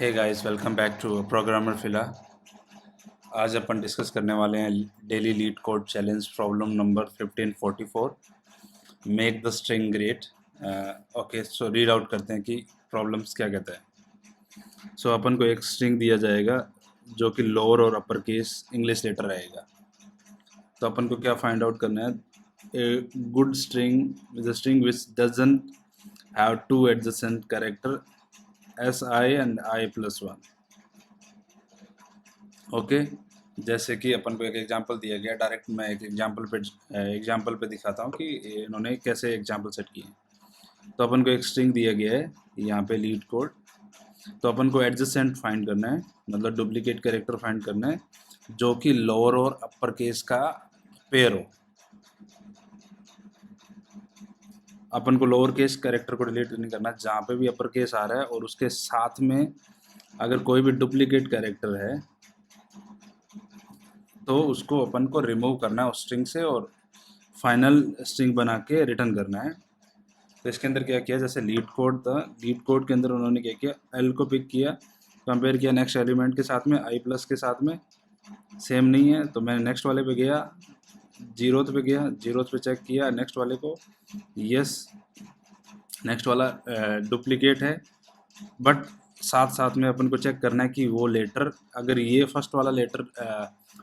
Hey guys, welcome back to programmer फिला। आज अपन डिस्कस करने वाले हैं daily LeetCode challenge problem number 1544, make the string great. Okay, so read out करते हैं कि प्रॉब्लम्स क्या कहता है। सो अपन को एक स्ट्रिंग दिया जाएगा जो कि लोअर और अपर केस इंग्लिश लेटर रहेगा। तो अपन को क्या फाइंड आउट करना है। A good string is a string which doesn't have two adjacent character S I and I plus one. Okay, जैसे कि अपन को एक एग्जांपल दिया गया। डायरेक्ट मैं एक एग्जांपल पे दिखाता हूँ कि इन्होंने कैसे एग्जांपल सेट किए। तो अपन को एक स्ट्रिंग दिया गया है यहाँ पे लीड कोड। तो अपन को एडजेसेंट फाइंड करना है, मतलब डुप्लीकेट कैरेक्टर फाइंड करना है जो कि लोअर और अपर केस का पेयर हो। अपन को लोअर केस कैरेक्टर को डिलीट नहीं करना, जहाँ पे भी अपर केस आ रहा है और उसके साथ में अगर कोई भी डुप्लीकेट कैरेक्टर है तो उसको अपन को रिमूव करना है उस स्ट्रिंग से और फाइनल स्ट्रिंग बना के रिटर्न करना है। तो इसके अंदर क्या किया, जैसे लीड कोड था, लीड कोड के अंदर उन्होंने क्या किया, एल को पिक किया, कंपेयर किया नेक्स्ट एलिमेंट के साथ में, आई प्लस के साथ में सेम नहीं है तो मैंने नेक्स्ट वाले पे गया, जीरोथ पे गया, जीरोथ पे चेक किया नेक्स्ट वाले को, यस नेक्स्ट वाला डुप्लीकेट है। बट साथ साथ में अपन को चेक करना है कि वो लेटर, अगर ये फर्स्ट वाला लेटर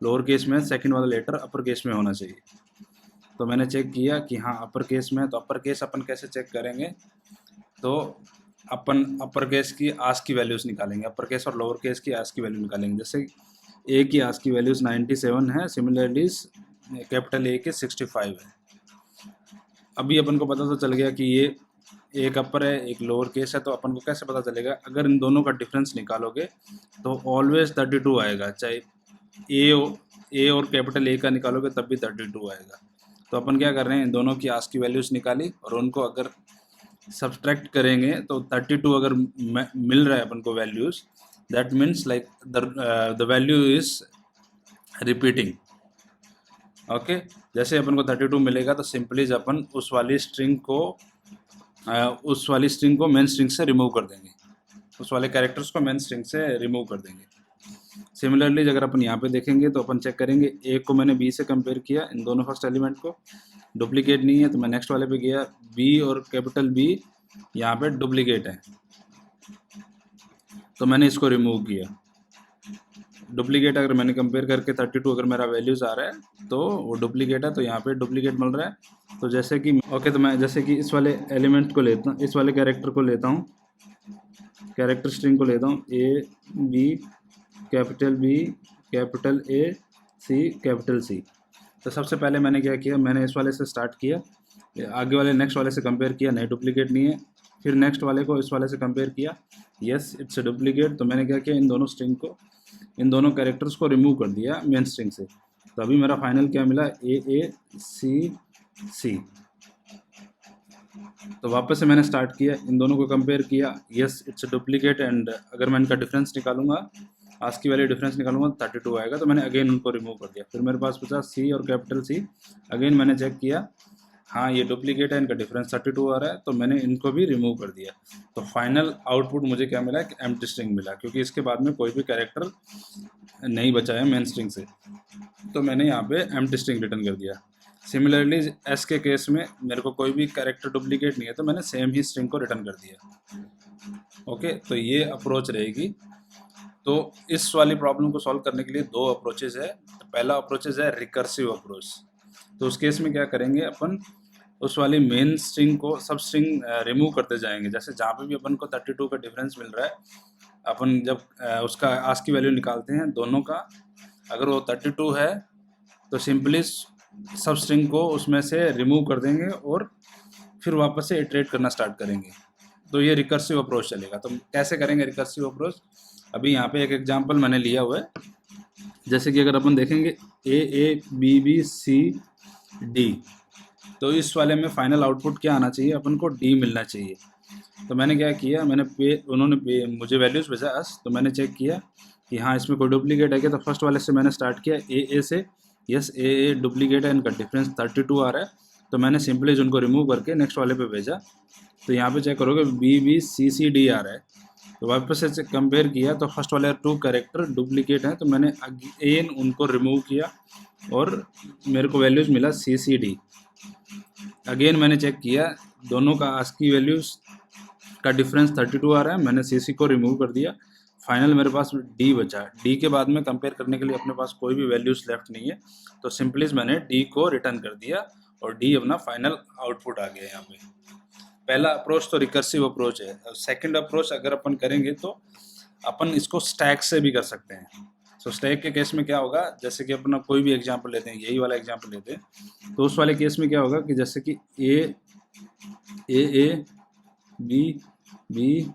लोअर केस में, सेकंड वाला लेटर अपर केस में होना चाहिए। तो मैंने चेक किया कि हाँ अपर केस में है। तो अपर केस अपन कैसे चेक करेंगे, तो अपन अपर केस की आस्क की वैल्यूज़ निकालेंगे, अपर केस और लोअर केस की आस्क की वैल्यू निकालेंगे। जैसे ए की आस्क की वैल्यूज़ 97 है, सिमिलरली कैपिटल ए के 65 है। अभी अपन को पता तो चल गया कि ये एक अपर है एक लोअर केस है। तो अपन को कैसे पता चलेगा, अगर इन दोनों का डिफरेंस निकालोगे तो ऑलवेज 32 आएगा, चाहे ए और कैपिटल ए का निकालोगे तब भी 32 आएगा। तो अपन क्या कर रहे हैं, इन दोनों की आस्क की वैल्यूज़ निकाली और उनको अगर सब्सट्रैक्ट करेंगे तो 32 अगर मिल रहा है अपन को values, that means like the value is repeating. Okay, जैसे अपन को 32 मिलेगा तो सिंपली अपन उस वाली स्ट्रिंग को मेन स्ट्रिंग से रिमूव कर देंगे, उस वाले कैरेक्टर्स को मेन स्ट्रिंग से रिमूव कर देंगे। सिमिलरली अगर अपन यहाँ पे देखेंगे तो अपन चेक करेंगे, ए को मैंने बी से कंपेयर किया, इन दोनों फर्स्ट एलिमेंट को, डुप्लीकेट नहीं है तो मैं नेक्स्ट वाले पे गया, बी और कैपिटल बी यहाँ पे डुप्लीकेट है तो मैंने इसको रिमूव किया। डुप्लीकेट अगर मैंने कंपेयर करके 32 अगर मेरा वैल्यूज़ आ रहा है तो वो डुप्लीकेट है, तो यहाँ पे डुप्लीकेट मिल रहा है। तो जैसे कि ओके, तो मैं जैसे कि इस वाले एलिमेंट को लेता हूँ, इस वाले कैरेक्टर को लेता हूँ, कैरेक्टर स्ट्रिंग को लेता हूँ, A B capital A C capital C. तो सबसे पहले मैंने क्या किया, मैंने इस वाले से स्टार्ट किया, आगे वाले नेक्स्ट वाले से कंपेयर किया, नहीं डुप्लीकेट नहीं है। फिर नेक्स्ट वाले को इस वाले से कंपेयर किया, यस इट्स अ डुप्लीकेट। तो मैंने क्या किया, इन दोनों स्ट्रिंग को, इन दोनों कैरेक्टर्स को रिमूव कर दिया मेन स्ट्रिंग से। तो अभी मेरा फाइनल क्या मिला, ए सी सी। तो वापस से मैंने स्टार्ट किया, इन दोनों को कंपेयर किया, यस इट्स डुप्लीकेट। एंड अगर मैं इनका डिफरेंस निकालूंगा, आस्क की वैल्यू डिफरेंस निकालूंगा 32 आएगा। तो मैंने अगेन उनको रिमूव कर दिया। फिर मेरे पास बचा सी और कैपिटल सी, अगेन मैंने चेक किया, हाँ ये डुप्लीकेट है, इनका डिफरेंस 32 आ रहा है, तो मैंने इनको भी रिमूव कर दिया। तो फाइनल आउटपुट मुझे क्या मिला, कि एम्प्टी स्ट्रिंग मिला, क्योंकि इसके बाद में कोई भी कैरेक्टर नहीं बचा है मेन स्ट्रिंग से। तो मैंने यहाँ पे एम्प्टी स्ट्रिंग रिटर्न कर दिया। सिमिलरली एस के केस में मेरे को कोई भी कैरेक्टर डुप्लीकेट नहीं है तो मैंने सेम ही स्ट्रिंग को रिटर्न कर दिया। ओके, तो ये अप्रोच रहेगी। तो इस वाली प्रॉब्लम को सॉल्व करने के लिए दो अप्रोचेज है। तो पहला अप्रोचेज है रिकर्सिव अप्रोच। तो उस केस में क्या करेंगे, अपन उस वाली मेन स्ट्रिंग को सब स्ट्रिंग रिमूव करते जाएंगे। जैसे जहाँ पे भी अपन को 32 का डिफरेंस मिल रहा है, अपन जब उसका आस्क की वैल्यू निकालते हैं दोनों का, अगर वो 32 है तो सिंपली सब स्ट्रिंग को उसमें से रिमूव कर देंगे और फिर वापस से इटरेट करना स्टार्ट करेंगे। तो ये रिकर्सिव अप्रोच चलेगा। तो कैसे करेंगे रिकर्सिव अप्रोच, अभी यहाँ पे एक एग्जांपल मैंने लिया हुआ है। जैसे कि अगर अपन देखेंगे ए बी सी डी, तो इस वाले में फाइनल आउटपुट क्या आना चाहिए, अपन को डी मिलना चाहिए। तो मैंने क्या किया, उन्होंने मुझे वैल्यूज़ भेजा एस, तो मैंने चेक किया कि हाँ इसमें कोई डुप्लीकेट है क्या। तो फर्स्ट वाले से मैंने स्टार्ट किया ए से, यस ए डुप्लीकेट है, इनका डिफरेंस 32 आ रहा है, तो मैंने सिंपली उनको रिमूव करके नेक्स्ट वाले पे भेजा। तो यहाँ पे चेक करोगे बी सी डी आ रहा है, तो वापस से कंपेयर किया तो फर्स्ट वाले 2 कैरेक्टर डुप्लीकेट हैं, तो मैंने अगेन उनको रिमूव किया और मेरे को वैल्यूज़ मिला CCD। अगेन मैंने चेक किया दोनों का ASCII वैल्यूज़ का डिफरेंस 32 आ रहा है, मैंने CC को रिमूव कर दिया। फाइनल मेरे पास D बचा। D के बाद में कंपेयर करने के लिए अपने पास कोई भी वैल्यूज़ लेफ्ट नहीं है, तो सिंपली मैंने D को रिटर्न कर दिया और D अपना फाइनल आउटपुट आ गया यहाँ पे। पहला अप्रोच तो रिकर्सिव अप्रोच है। सेकंड अप्रोच अगर अपन करेंगे तो अपन इसको स्टैक से भी कर सकते हैं। सो स्टैक के केस में क्या होगा, जैसे कि अपना कोई भी एग्जांपल लेते हैं, यही वाला एग्जांपल लेते हैं, तो उस वाले केस में क्या होगा कि जैसे कि A B B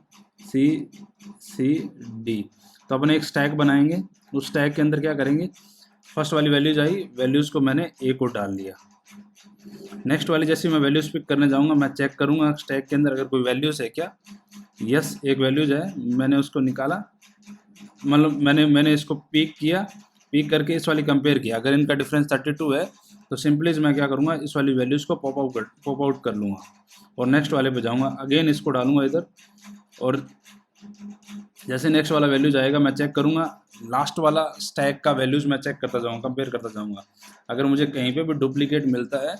C D, तो अपन एक स्टैक बनाएंगे। उस स्टैक के अंदर क्या करेंगे, फर्स्ट वाली वैल्यूज आई, वैल्यूज़ को मैंने ए को डाल दिया। नेक्स्ट वाली जैसे मैं वैल्यूज़ पिक करने जाऊंगा, मैं चेक करूंगा स्टैक के अंदर अगर कोई वैल्यूज़ है क्या। यस, एक वैल्यूज है, मैंने उसको निकाला, मतलब मैंने इसको पिक किया, पिक करके इस वाली कंपेयर किया। अगर इनका डिफरेंस 32 है तो सिंपली मैं क्या करूँगा, इस वाली वैल्यूज़ को पॉप आउट कर लूँगा और नेक्स्ट वाले पे जाऊँगा, अगेन इसको डालूंगा इधर, और जैसे नेक्स्ट वाला वैल्यूज आएगा मैं चेक करूँगा, लास्ट वाला स्टैक का वैल्यूज़ मैं चेक करता जाऊँगा, कंपेयर करता जाऊँगा। अगर मुझे कहीं पे भी डुप्लीकेट मिलता है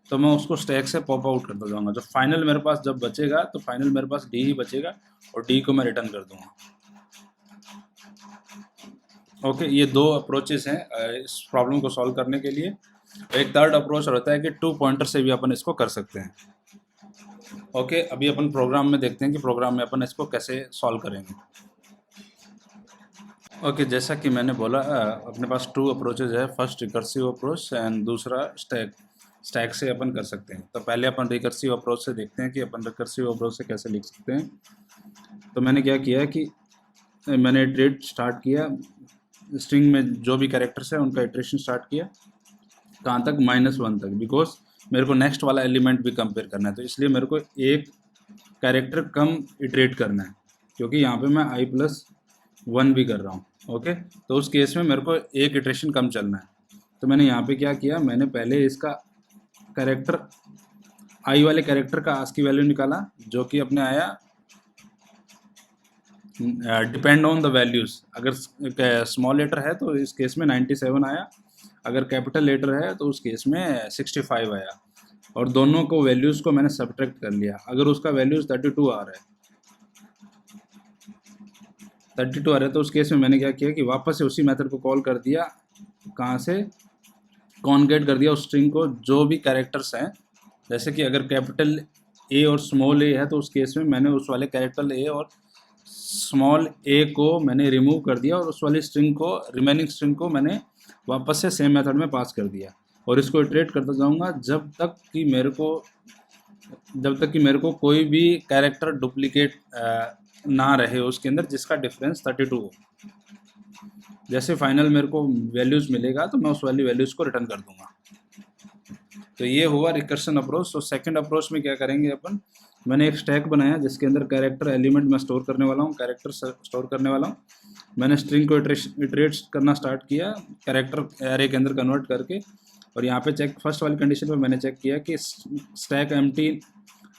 तो मैं उसको स्टैक से पॉप आउट करता जाऊँगा। जो फाइनल मेरे पास जब बचेगा तो फाइनल मेरे पास D ही बचेगा और D को मैं रिटर्न कर दूँगा। ओके, ये 2 अप्रोचेस हैं इस प्रॉब्लम को सॉल्व करने के लिए। एक थर्ड अप्रोच रहता है कि 2 पॉइंटर से भी अपन इसको कर सकते हैं। ओके, अभी अपन प्रोग्राम में देखते हैं कि प्रोग्राम में अपन इसको कैसे सॉल्व करेंगे। ओके, जैसा कि मैंने बोला अपने पास 2 अप्रोचेज है, फर्स्ट रिकर्सिव अप्रोच एंड दूसरा स्टैक से अपन कर सकते हैं। तो पहले अपन रिकर्सिव अप्रोच से देखते हैं कि अपन रिकर्सिव अप्रोच से कैसे लिख सकते हैं। तो मैंने क्या किया कि मैंने इटरेट स्टार्ट किया, स्ट्रिंग में जो भी कैरेक्टर्स है उनका इटरेशन स्टार्ट किया, कहाँ तक, -1 तक, बिकॉज मेरे को नेक्स्ट वाला एलिमेंट भी कंपेयर करना है, तो इसलिए मेरे को एक कैरेक्टर कम इटरेट करना है, क्योंकि यहाँ पे मैं i+1 भी कर रहा हूँ। ओके, तो उस केस में मेरे को एक इटरेशन कम चलना है। तो मैंने यहाँ पे क्या किया, मैंने पहले इसका कैरेक्टर आई वाले कैरेक्टर का ASCII वैल्यू निकाला, जो कि अपने आया डिपेंड ऑन द वैल्यूज़। अगर स्मॉल लेटर है तो इस केस में 97 आया, अगर कैपिटल लेटर है तो उस केस में 65 आया, और दोनों को वैल्यूज़ को मैंने सब्ट्रैक्ट कर लिया। अगर उसका वैल्यूज़ 32 आ रहा है, 32 आ रहा है, तो उस केस में मैंने क्या किया कि वापस से उसी मेथड को कॉल कर दिया, कहाँ से, कॉन्केट कर दिया उस स्ट्रिंग को, जो भी कैरेक्टर्स हैं। जैसे कि अगर कैपिटल ए और स्मॉल ए है तो उस केस में मैंने उस वाले कैपिटल ए और स्मॉल ए को मैंने रिमूव कर दिया और उस वाली स्ट्रिंग को, रिमेनिंग स्ट्रिंग को मैंने वापस से सेम मेथड में पास कर दिया, और इसको इटरेट करता जाऊंगा जब तक कि मेरे को कोई भी कैरेक्टर डुप्लीकेट ना रहे उसके अंदर जिसका डिफरेंस 32 हो। जैसे फाइनल मेरे को वैल्यूज़ मिलेगा तो मैं उस वाली वैल्यूज़ को रिटर्न कर दूंगा। तो ये हुआ रिकर्शन अप्रोच। तो सेकंड अप्रोच में क्या करेंगे अपन, मैंने एक स्टैक बनाया जिसके अंदर कैरेक्टर एलिमेंट मैं स्टोर करने वाला हूँ, कैरेक्टर स्टोर करने वाला हूँ। मैंने स्ट्रिंग को इटरेट करना स्टार्ट किया कैरेक्टर एरे के अंदर कन्वर्ट करके, और यहाँ पे चेक, फर्स्ट वाली कंडीशन पे मैंने चेक किया कि स्टैक एम्प्टी,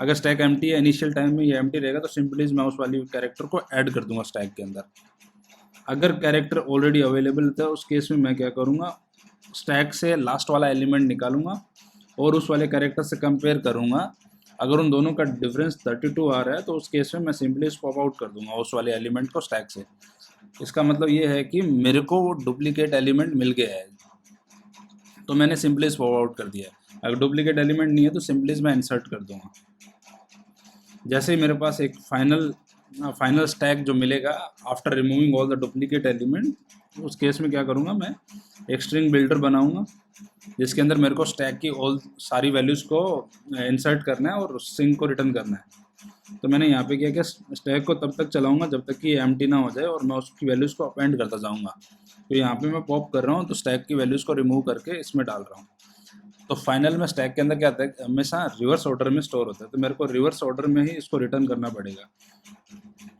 अगर स्टैक एम्प्टी है इनिशियल टाइम में, ये एम्प्टी रहेगा तो सिंपली मैं उस वाली कैरेक्टर को ऐड कर दूंगा स्टैक के अंदर। अगर कैरेक्टर ऑलरेडी अवेलेबल था उस केस में मैं क्या करूँगा, स्टैक से लास्ट वाला एलिमेंट निकालूंगा और उस वाले कैरेक्टर से कंपेयर करूँगा। अगर उन दोनों का डिफरेंस 32 आ रहा है तो उस केस में मैं सिंपली पॉप आउट कर दूंगा उस वाले एलिमेंट को स्टैक से। इसका मतलब ये है कि मेरे को वो डुप्लीकेट एलिमेंट मिल गया है, तो मैंने सिंपली पॉप आउट कर दिया। अगर डुप्लीकेट एलिमेंट नहीं है तो सिंपली मैं इंसर्ट कर दूंगा। जैसे ही मेरे पास एक फाइनल स्टैक जो मिलेगा after removing all the duplicate element, उस केस में क्या करूँगा, मैं एक स्ट्रिंग बिल्डर बनाऊँगा जिसके अंदर मेरे को स्टैक की सारी वैल्यूज़ को इंसर्ट करना है और स्ट्रिंग को रिटर्न करना है। तो मैंने यहाँ पे क्या किया, स्टैक को तब तक चलाऊँगा जब तक कि एम्प्टी ना हो जाए और मैं उसकी वैल्यूज़ को अपेंड करता जाऊँगा। तो यहाँ पे मैं पॉप कर रहा हूँ तो स्टैक की वैल्यूज़ को रिमूव करके इसमें डाल रहा हूँ। तो फाइनल में स्टैक के अंदर क्या आता है, हमेशा रिवर्स ऑर्डर में स्टोर होता है, तो मेरे को रिवर्स ऑर्डर में ही इसको रिटर्न करना पड़ेगा,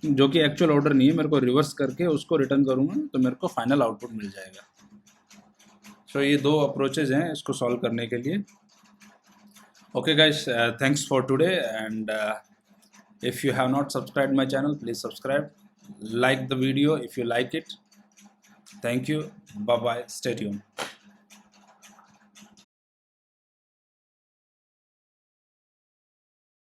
जो कि एक्चुअल ऑर्डर नहीं है। मेरे को रिवर्स करके उसको रिटर्न करूँगा तो मेरे को फाइनल आउटपुट मिल जाएगा। सो ये 2 अप्रोचेज हैं इसको सॉल्व करने के लिए। Okay guys, thanks for today, and if you have not subscribed my channel, please subscribe. like the video if you like it. Thank you. Bye bye. Stay tuned.